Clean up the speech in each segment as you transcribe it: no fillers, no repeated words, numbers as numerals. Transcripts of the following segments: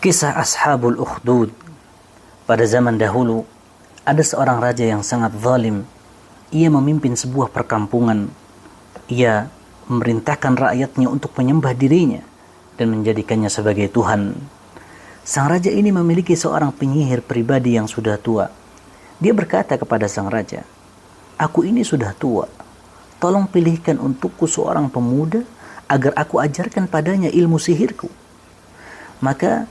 Kisah Ashabul Ukhdud. Pada zaman dahulu, ada seorang raja yang sangat zalim. Ia memimpin sebuah perkampungan. Ia memerintahkan rakyatnya untuk menyembah dirinya dan menjadikannya sebagai Tuhan. Sang raja ini memiliki seorang penyihir pribadi yang sudah tua. Dia berkata kepada sang raja, "Aku ini sudah tua. Tolong pilihkan untukku seorang pemuda agar aku ajarkan padanya ilmu sihirku." Maka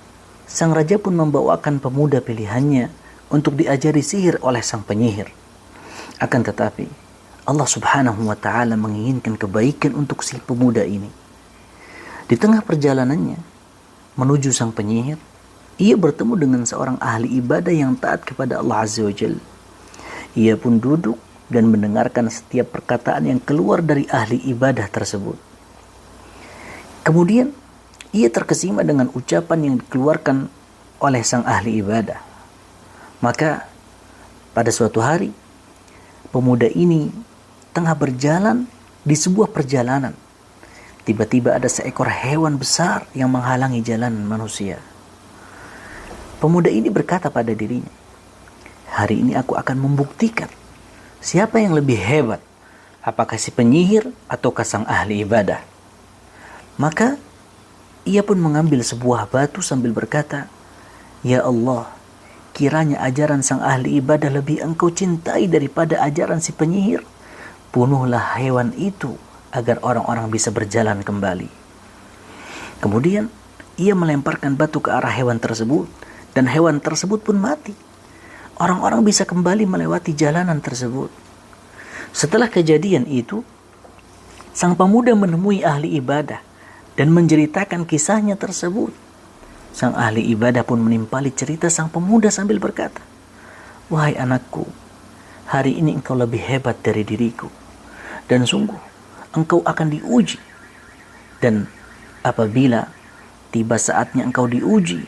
sang raja pun membawakan pemuda pilihannya untuk diajari sihir oleh sang penyihir. Akan tetapi, Allah Subhanahu wa Ta'ala menginginkan kebaikan untuk si pemuda ini. Di tengah perjalanannya menuju sang penyihir, ia bertemu dengan seorang ahli ibadah yang taat kepada Allah Azza wa Jalla. Ia pun duduk dan mendengarkan setiap perkataan yang keluar dari ahli ibadah tersebut. Kemudian ia terkesima dengan ucapan yang dikeluarkan oleh sang ahli ibadah. Maka pada suatu hari, pemuda ini tengah berjalan di sebuah perjalanan. Tiba-tiba ada seekor hewan besar yang menghalangi jalan manusia. Pemuda ini berkata pada dirinya, "Hari ini aku akan membuktikan siapa yang lebih hebat, apakah si penyihir ataukah sang ahli ibadah." Maka ia pun mengambil sebuah batu sambil berkata, "Ya Allah, kiranya ajaran sang ahli ibadah lebih engkau cintai daripada ajaran si penyihir. Bunuhlah hewan itu agar orang-orang bisa berjalan kembali." Kemudian ia melemparkan batu ke arah hewan tersebut dan hewan tersebut pun mati. Orang-orang bisa kembali melewati jalanan tersebut. Setelah kejadian itu, sang pemuda menemui ahli ibadah dan menceritakan kisahnya tersebut. Sang ahli ibadah pun menimpali cerita sang pemuda sambil berkata, "Wahai anakku, hari ini engkau lebih hebat dari diriku. Dan sungguh, engkau akan diuji. Dan apabila tiba saatnya engkau diuji,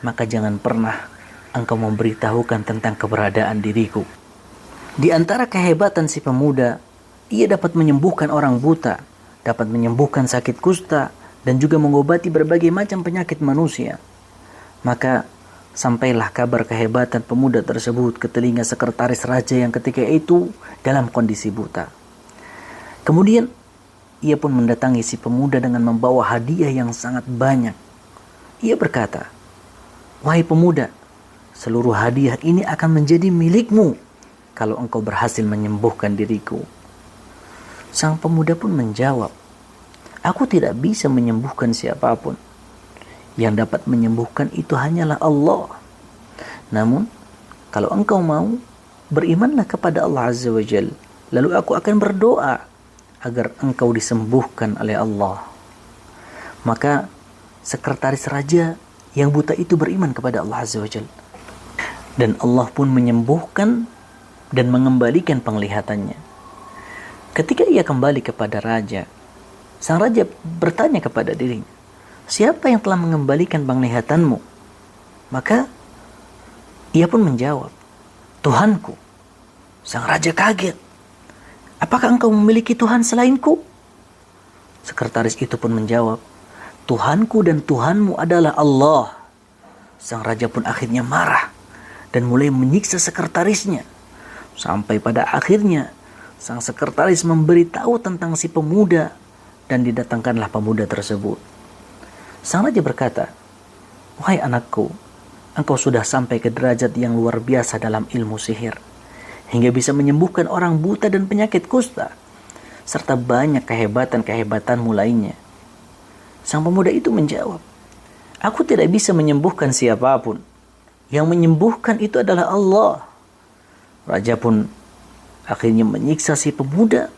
maka jangan pernah engkau memberitahukan tentang keberadaan diriku." Di antara kehebatan si pemuda, ia dapat menyembuhkan orang buta, dapat menyembuhkan sakit kusta, dan juga mengobati berbagai macam penyakit manusia. Maka sampailah kabar kehebatan pemuda tersebut ke telinga sekretaris raja yang ketika itu dalam kondisi buta. Kemudian ia pun mendatangi si pemuda dengan membawa hadiah yang sangat banyak. Ia berkata, "Wahai pemuda, seluruh hadiah ini akan menjadi milikmu kalau engkau berhasil menyembuhkan diriku." Sang pemuda pun menjawab, "Aku tidak bisa menyembuhkan siapapun. Yang dapat menyembuhkan itu hanyalah Allah. Namun, kalau engkau mau, berimanlah kepada Allah Azza wa Jalla. Lalu aku akan berdoa agar engkau disembuhkan oleh Allah." Maka sekretaris raja yang buta itu beriman kepada Allah Azza wa Jalla. Dan Allah pun menyembuhkan dan mengembalikan penglihatannya. Ketika ia kembali kepada raja, sang raja bertanya kepada dirinya, "Siapa yang telah mengembalikan penglihatanmu?" Maka ia pun menjawab, "Tuhanku." Sang raja kaget. "Apakah engkau memiliki Tuhan selainku?" Sekretaris itu pun menjawab, "Tuhanku dan Tuhanmu adalah Allah." Sang raja pun akhirnya marah dan mulai menyiksa sekretarisnya. Sampai pada akhirnya sang sekretaris memberitahu tentang si pemuda dan didatangkanlah pemuda tersebut. Sang raja berkata, "Wahai anakku, engkau sudah sampai ke derajat yang luar biasa dalam ilmu sihir, hingga bisa menyembuhkan orang buta dan penyakit kusta, serta banyak kehebatan-kehebatanmu lainnya." Sang pemuda itu menjawab, "Aku tidak bisa menyembuhkan siapapun. Yang menyembuhkan itu adalah Allah." Raja pun akhirnya menyiksa si pemuda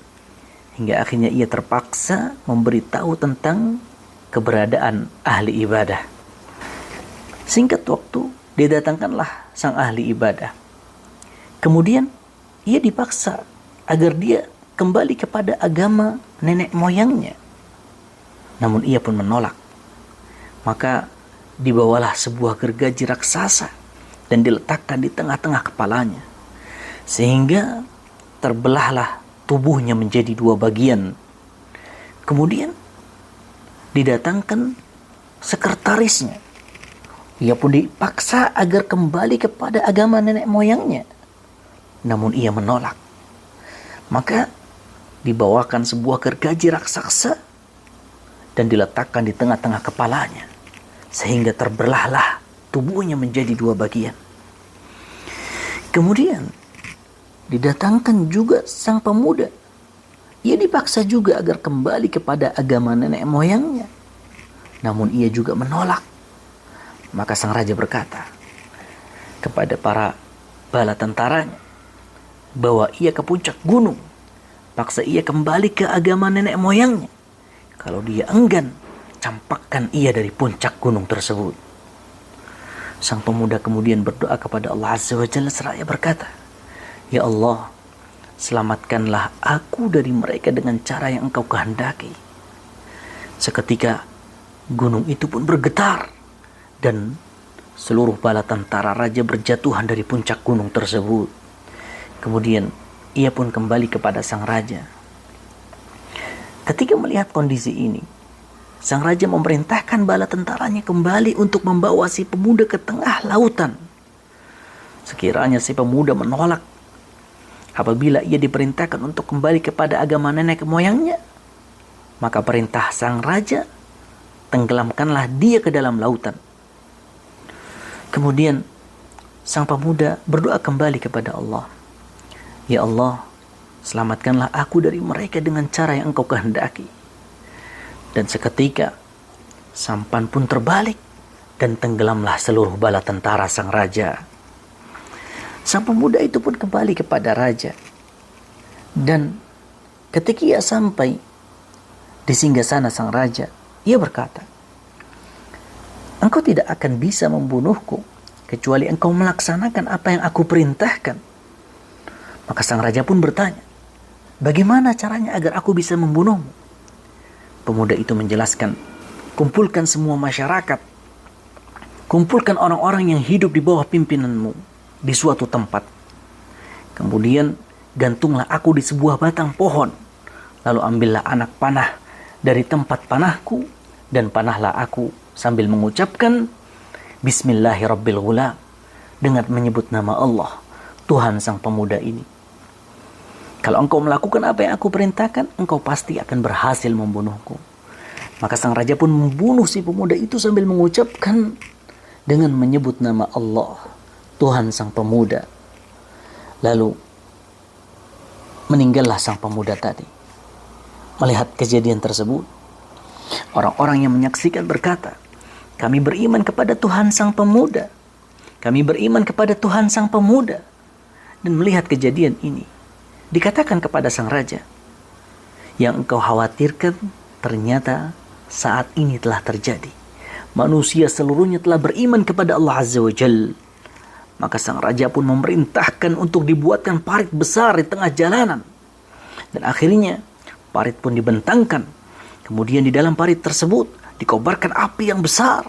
hingga akhirnya ia terpaksa memberitahu tentang keberadaan ahli ibadah. Singkat waktu, didatangkanlah sang ahli ibadah. Kemudian ia dipaksa agar dia kembali kepada agama nenek moyangnya. Namun ia pun menolak. Maka dibawalah sebuah gergaji raksasa dan diletakkan di tengah-tengah kepalanya. Sehingga terbelahlah tubuhnya menjadi dua bagian. Kemudian didatangkan sekretarisnya Ia pun dipaksa agar kembali kepada agama nenek moyangnya. Namun ia menolak. Maka dibawakan sebuah gergaji raksasa dan diletakkan di tengah-tengah kepalanya, sehingga terbelahlah tubuhnya menjadi dua bagian. Kemudian didatangkan juga sang pemuda. Ia dipaksa juga agar kembali kepada agama nenek moyangnya. Namun ia juga menolak. Maka sang raja berkata kepada para bala tentaranya, bawa ia ke puncak gunung, paksa ia kembali ke agama nenek moyangnya. Kalau dia enggan, campakkan ia dari puncak gunung tersebut. Sang pemuda kemudian berdoa kepada Allah Azza wa Jalla seraya berkata, Ya Allah, selamatkanlah aku dari mereka dengan cara yang Engkau kehendaki. Seketika gunung itu pun bergetar dan seluruh bala tentara raja berjatuhan dari puncak gunung tersebut. Kemudian ia pun kembali kepada sang raja. Ketika melihat kondisi ini, sang raja memerintahkan bala tentaranya kembali untuk membawa si pemuda ke tengah lautan. Sekiranya si pemuda menolak apabila ia diperintahkan untuk kembali kepada agama nenek moyangnya, maka perintah sang raja, tenggelamkanlah dia ke dalam lautan. Kemudian sang pemuda berdoa kembali kepada Allah. Ya Allah, selamatkanlah aku dari mereka dengan cara yang Engkau kehendaki. Dan seketika sampan pun terbalik dan tenggelamlah seluruh bala tentara sang raja. Sang pemuda itu pun kembali kepada raja. Dan ketika ia sampai di singgasana sang raja, ia berkata, Engkau tidak akan bisa membunuhku kecuali engkau melaksanakan apa yang aku perintahkan. Maka sang raja pun bertanya, bagaimana caranya agar aku bisa membunuhmu? Pemuda itu menjelaskan, kumpulkan semua masyarakat, kumpulkan orang-orang yang hidup di bawah pimpinanmu di suatu tempat. Kemudian gantunglah aku di sebuah batang pohon, lalu ambillah anak panah dari tempat panahku dan panahlah aku sambil mengucapkan Bismillahirrabbilghulam, dengan menyebut nama Allah, Tuhan sang pemuda ini. Kalau engkau melakukan apa yang aku perintahkan, engkau pasti akan berhasil membunuhku. Maka sang raja pun membunuh si pemuda itu sambil mengucapkan dengan menyebut nama Allah, Tuhan sang pemuda. Lalu meninggallah sang pemuda tadi. Melihat kejadian tersebut, orang-orang yang menyaksikan berkata, kami beriman kepada Tuhan sang pemuda. Kami beriman kepada Tuhan sang pemuda. Dan melihat kejadian ini, dikatakan kepada sang raja, yang engkau khawatirkan ternyata saat ini telah terjadi. Manusia seluruhnya telah beriman kepada Allah Azza wa Jalla. Maka sang raja pun memerintahkan untuk dibuatkan parit besar di tengah jalanan. Dan akhirnya parit pun dibentangkan. Kemudian di dalam parit tersebut dikobarkan api yang besar.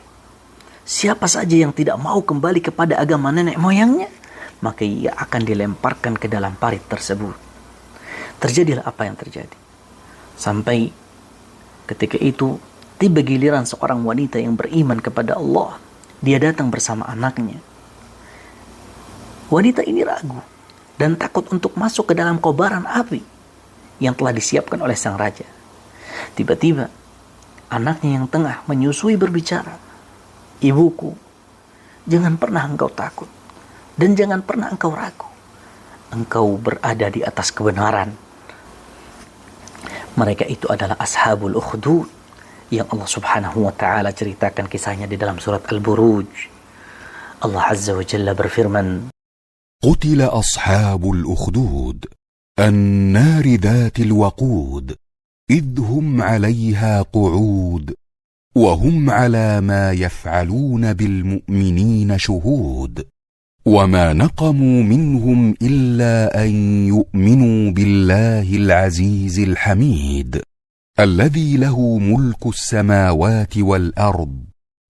Siapa saja yang tidak mau kembali kepada agama nenek moyangnya, maka ia akan dilemparkan ke dalam parit tersebut. Terjadilah apa yang terjadi. Sampai ketika itu tiba giliran seorang wanita yang beriman kepada Allah. Dia datang bersama anaknya. Wanita ini ragu dan takut untuk masuk ke dalam kobaran api yang telah disiapkan oleh sang raja. Tiba-tiba anaknya yang tengah menyusui berbicara, ibuku, jangan pernah engkau takut dan jangan pernah engkau ragu. Engkau berada di atas kebenaran. Mereka itu adalah ashabul ukhdud yang Allah Subhanahu wa taala ceritakan kisahnya di dalam surat Al-Buruj. Allah Azza wa Jalla berfirman, قتل أصحاب الأخدود النار ذات الوقود إذ هم عليها قعود وهم على ما يفعلون بالمؤمنين شهود وما نقموا منهم إلا أن يؤمنوا بالله العزيز الحميد الذي له ملك السماوات والأرض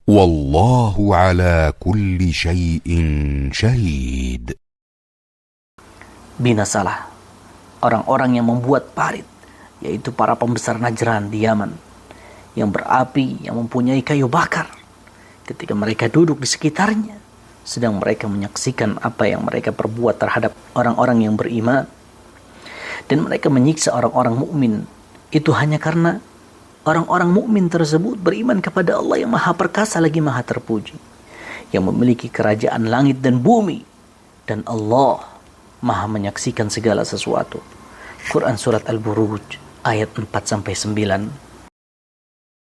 والله على كل شيء شهيد. Binasalah orang-orang yang membuat parit, yaitu para pembesar Najran di Yaman, yang berapi, yang mempunyai kayu bakar. ketika mereka duduk di sekitarnya, sedang mereka menyaksikan apa yang mereka perbuat terhadap orang-orang yang beriman, dan mereka menyiksa orang-orang mukmin, itu hanya karena orang-orang mukmin tersebut beriman kepada Allah yang Maha Perkasa lagi Maha Terpuji, yang memiliki kerajaan langit dan bumi, dan Allah Maha menyaksikan segala sesuatu. Quran Surat Al-Buruj ayat 4-9.